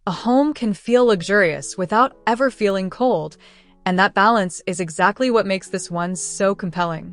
A home can feel luxurious without ever feeling cold, and that balance is exactly what makes this one so compelling.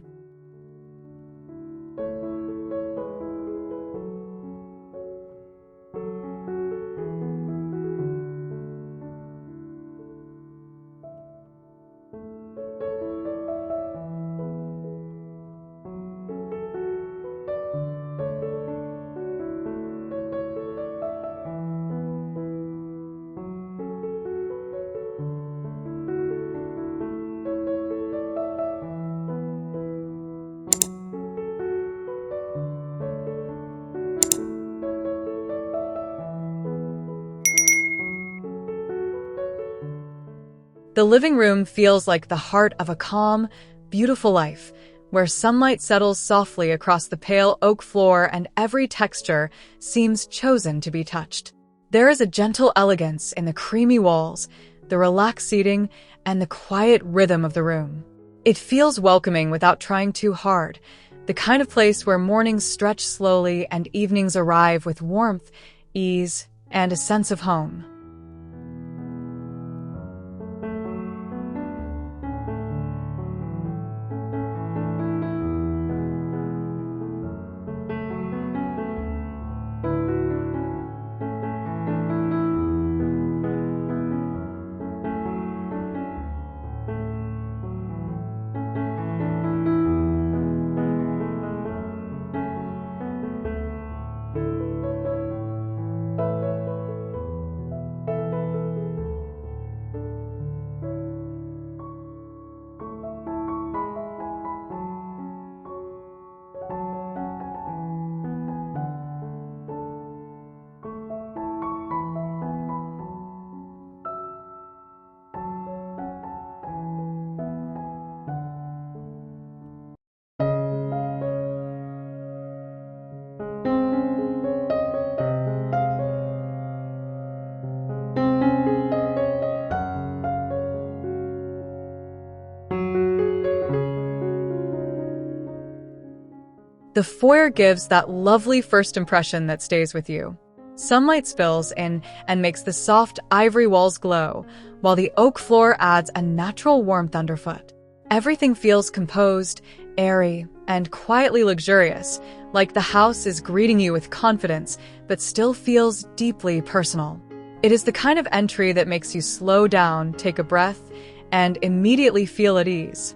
The living room feels like the heart of a calm, beautiful life, where sunlight settles softly across the pale oak floor and every texture seems chosen to be touched. There is a gentle elegance in the creamy walls, the relaxed seating, and the quiet rhythm of the room. It feels welcoming without trying too hard, the kind of place where mornings stretch slowly and evenings arrive with warmth, ease, and a sense of home. The foyer gives that lovely first impression that stays with you. Sunlight spills in and makes the soft ivory walls glow, while the oak floor adds a natural warmth underfoot. Everything feels composed, airy, and quietly luxurious, like the house is greeting you with confidence, but still feels deeply personal. It is the kind of entry that makes you slow down, take a breath, and immediately feel at ease.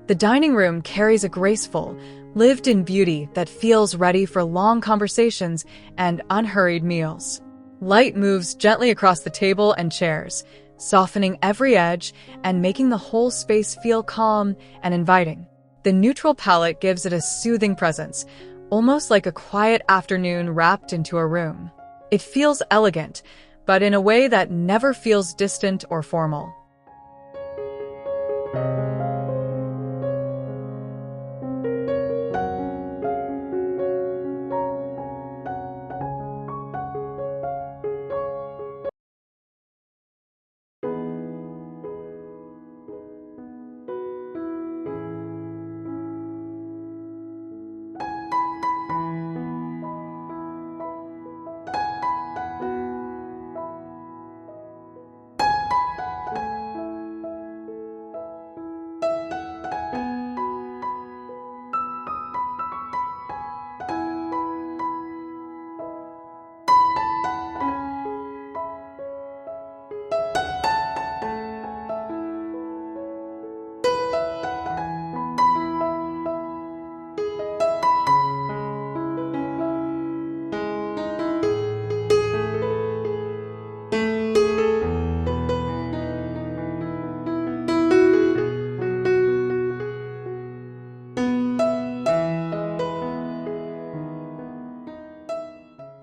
The dining room carries a graceful, lived-in beauty that feels ready for long conversations and unhurried meals. Light moves gently across the table and chairs, softening every edge and making the whole space feel calm and inviting. The neutral palette gives it a soothing presence, almost like a quiet afternoon wrapped into a room. It feels elegant, but in a way that never feels distant or formal.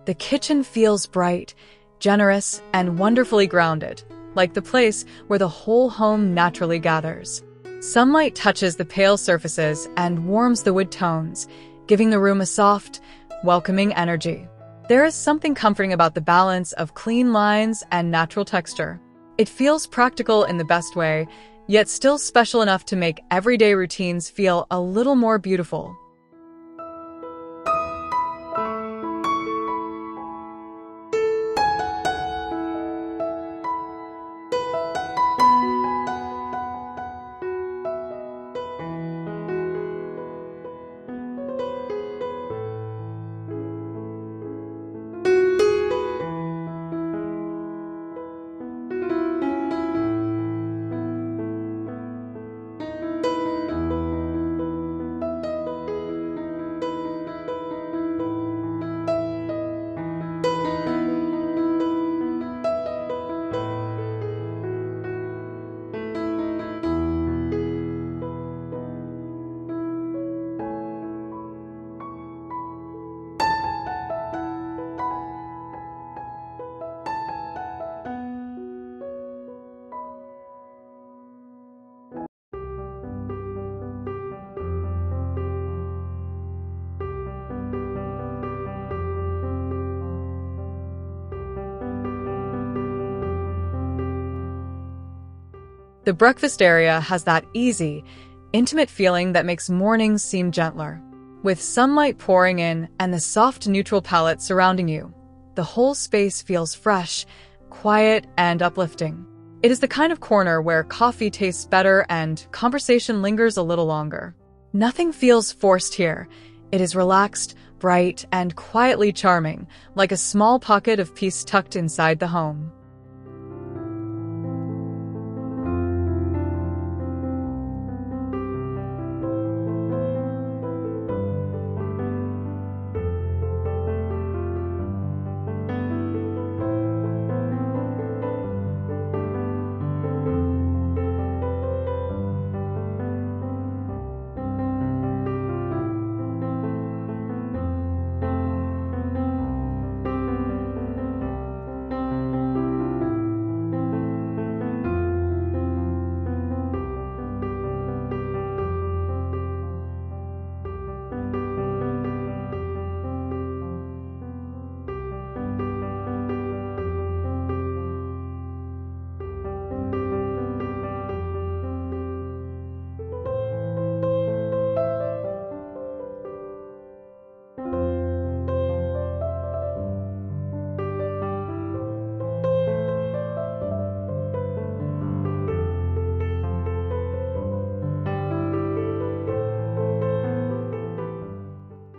The kitchen feels bright, generous, and wonderfully grounded, like the place where the whole home naturally gathers. Sunlight touches the pale surfaces and warms the wood tones, giving the room a soft, welcoming energy. There is something comforting about the balance of clean lines and natural texture. It feels practical in the best way, yet still special enough to make everyday routines feel a little more beautiful. The breakfast area has that easy, intimate feeling that makes mornings seem gentler. With sunlight pouring in and the soft neutral palette surrounding you, the whole space feels fresh, quiet, and uplifting. It is the kind of corner where coffee tastes better and conversation lingers a little longer. Nothing feels forced here. It is relaxed, bright, and quietly charming, like a small pocket of peace tucked inside the home.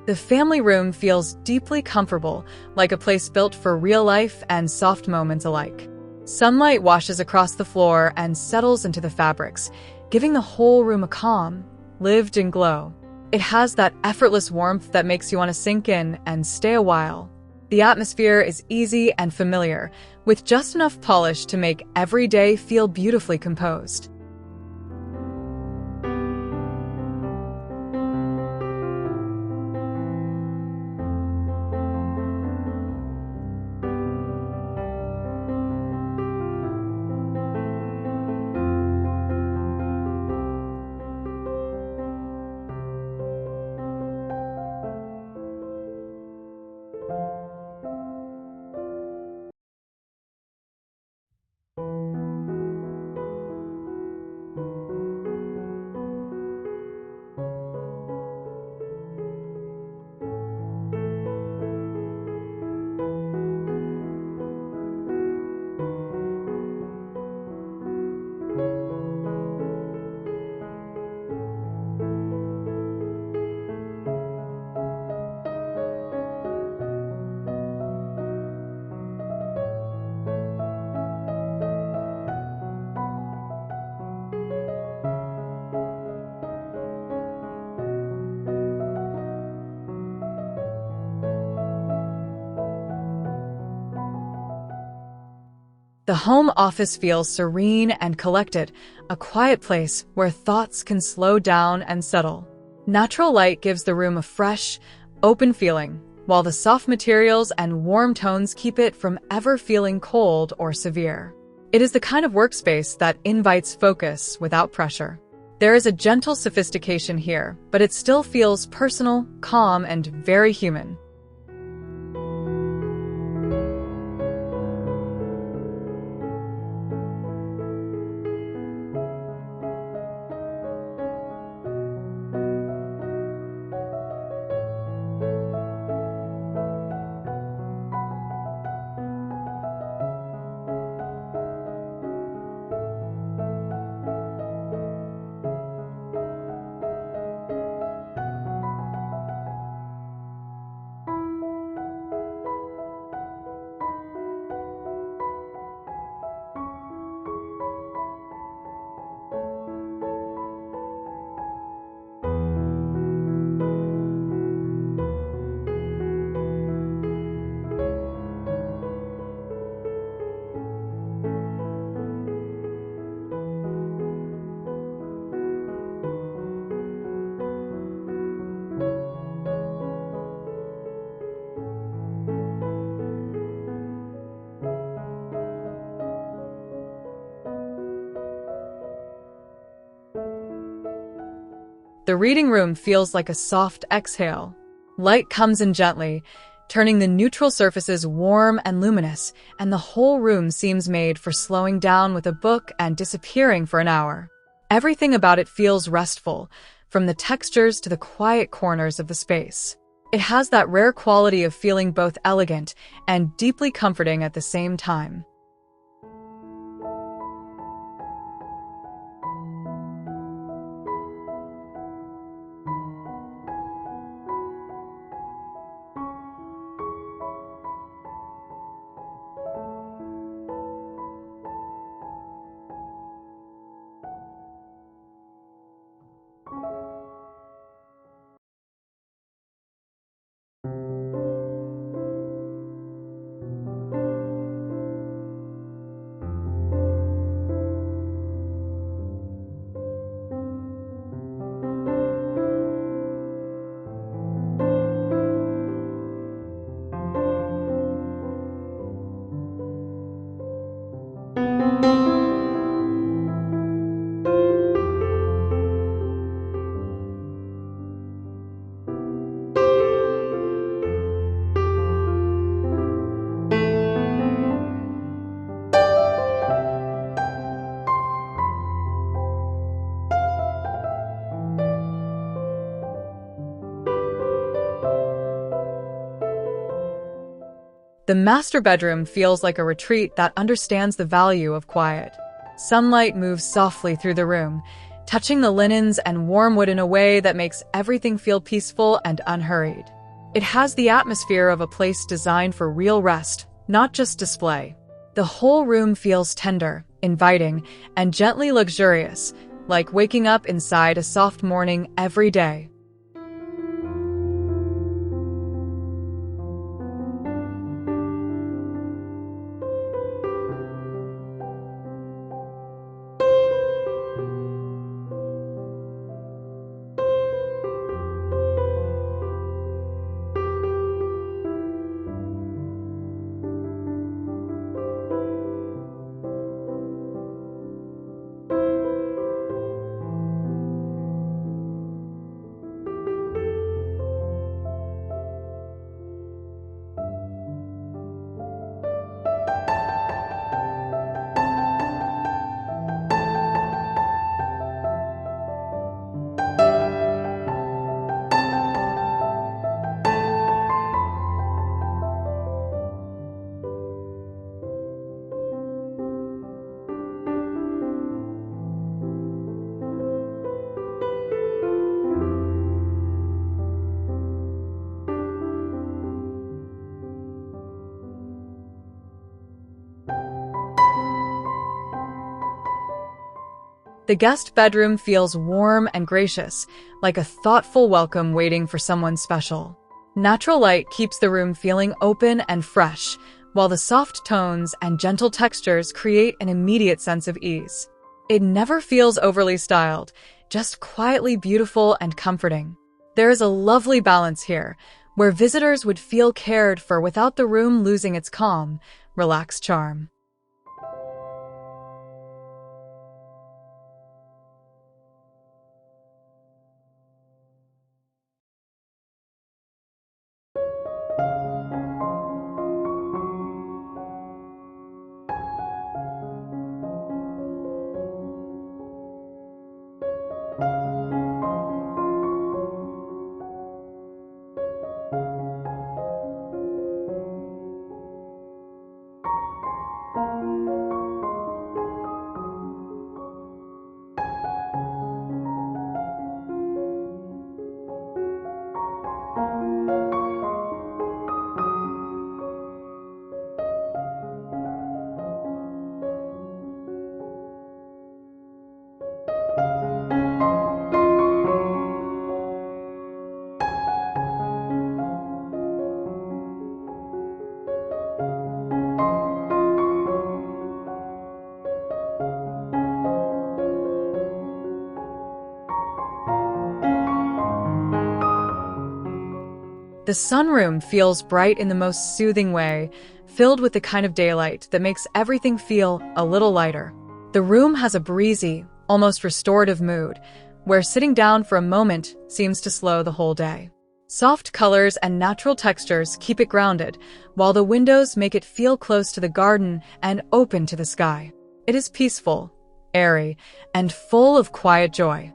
The family room feels deeply comfortable, like a place built for real life and soft moments alike. Sunlight washes across the floor and settles into the fabrics, giving the whole room a calm, lived-in glow. It has that effortless warmth that makes you want to sink in and stay a while. The atmosphere is easy and familiar, with just enough polish to make every day feel beautifully composed. The home office feels serene and collected, a quiet place where thoughts can slow down and settle. Natural light gives the room a fresh, open feeling, while the soft materials and warm tones keep it from ever feeling cold or severe. It is the kind of workspace that invites focus without pressure. There is a gentle sophistication here, but it still feels personal, calm, and very human. The reading room feels like a soft exhale. Light comes in gently, turning the neutral surfaces warm and luminous, and the whole room seems made for slowing down with a book and disappearing for an hour. Everything about it feels restful, from the textures to the quiet corners of the space. It has that rare quality of feeling both elegant and deeply comforting at the same time. The master bedroom feels like a retreat that understands the value of quiet. Sunlight moves softly through the room, touching the linens and warm wood in a way that makes everything feel peaceful and unhurried. It has the atmosphere of a place designed for real rest, not just display. The whole room feels tender, inviting, and gently luxurious, like waking up inside a soft morning every day. The guest bedroom feels warm and gracious, like a thoughtful welcome waiting for someone special. Natural light keeps the room feeling open and fresh, while the soft tones and gentle textures create an immediate sense of ease. It never feels overly styled, just quietly beautiful and comforting. There is a lovely balance here, where visitors would feel cared for without the room losing its calm, relaxed charm. The sunroom feels bright in the most soothing way, filled with the kind of daylight that makes everything feel a little lighter. The room has a breezy, almost restorative mood, where sitting down for a moment seems to slow the whole day. Soft colors and natural textures keep it grounded, while the windows make it feel close to the garden and open to the sky. It is peaceful, airy, and full of quiet joy.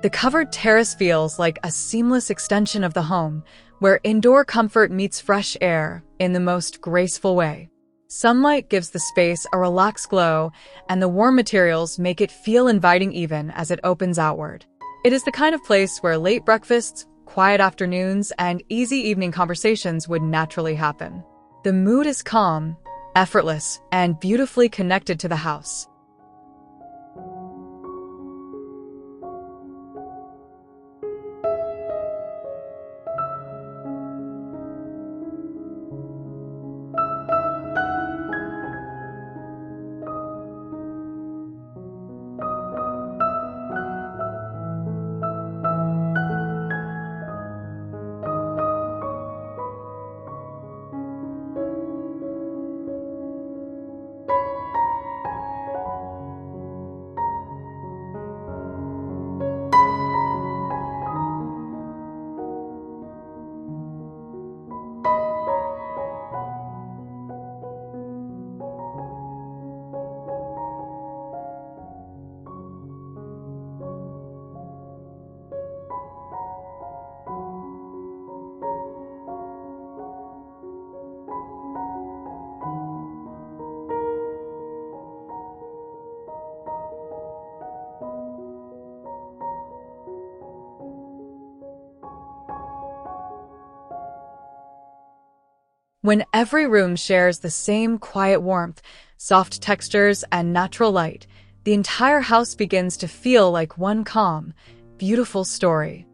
The covered terrace feels like a seamless extension of the home, where indoor comfort meets fresh air in the most graceful way. Sunlight gives the space a relaxed glow, and the warm materials make it feel inviting even as it opens outward. It is the kind of place where late breakfasts, quiet afternoons, and easy evening conversations would naturally happen. The mood is calm, effortless, and beautifully connected to the house. When every room shares the same quiet warmth, soft textures, and natural light, the entire house begins to feel like one calm, beautiful story.